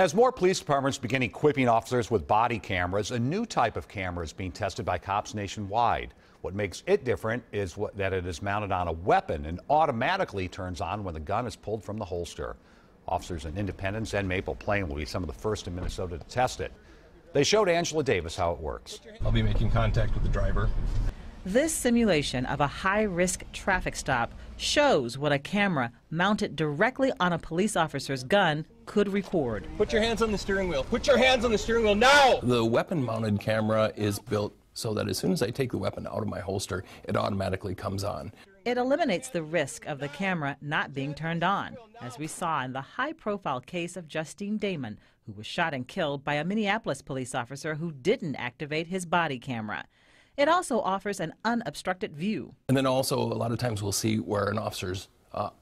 As more police departments begin equipping officers with body cameras, a new type of camera is being tested by cops nationwide. What makes it different is that it is mounted on a weapon and automatically turns on when the gun is pulled from the holster. Officers in Independence and Maple Plain will be some of the first in Minnesota to test it. They showed Angela Davis how it works. I'll be making contact with the driver. This simulation of a high-risk traffic stop shows what a camera mounted directly on a police officer's gun could record. Put your hands on the steering wheel. Put your hands on the steering wheel now! The weapon-mounted camera is built so that as soon as I take the weapon out of my holster, it automatically comes on. It eliminates the risk of the camera not being turned on, as we saw in the high-profile case of Justine Damon, who was shot and killed by a Minneapolis police officer who didn't activate his body camera. It also offers an unobstructed view. And then also a lot of times we'll see where an officer's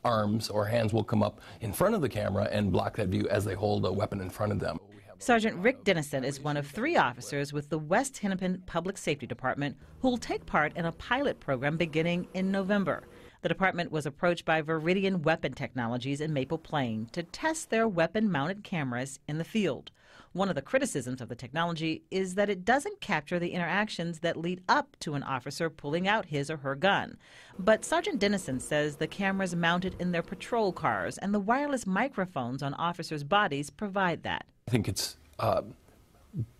arms or hands will come up in front of the camera and block that view as they hold a weapon in front of them. Sergeant Rick Dennison is one of 3 officers with the West Hennepin Public Safety Department who will take part in a pilot program beginning in November. The department was approached by Veridian Weapon Technologies in Maple Plain to test their weapon-mounted cameras in the field. One of the criticisms of the technology is that it doesn't capture the interactions that lead up to an officer pulling out his or her gun. But Sergeant Dennison says the cameras mounted in their patrol cars and the wireless microphones on officers' bodies provide that. I think it's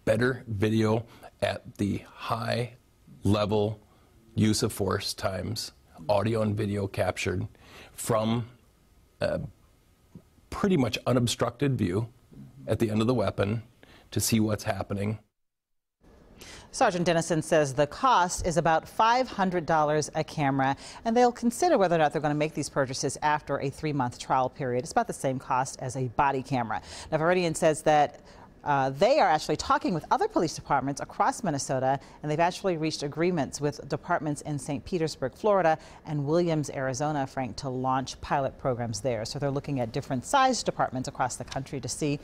better video at the high level use of force times, audio and video captured from a pretty much unobstructed view at the end of the weapon to see what's happening. Sergeant Dennison says the cost is about $500 a camera, and they'll consider whether or not they're going to make these purchases after a 3-month trial period. It's about the same cost as a body camera. Now, Veridian says that they are actually talking with other police departments across Minnesota, and they've actually reached agreements with departments in St. Petersburg, Florida, and Williams, Arizona, Frank, to launch pilot programs there. So they're looking at different sized departments across the country to see,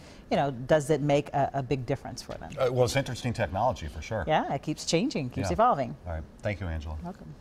does it make a big difference for them? Well, it's interesting technology for sure. Yeah, it keeps changing, keeps evolving. All right. Thank you, Angela. Welcome.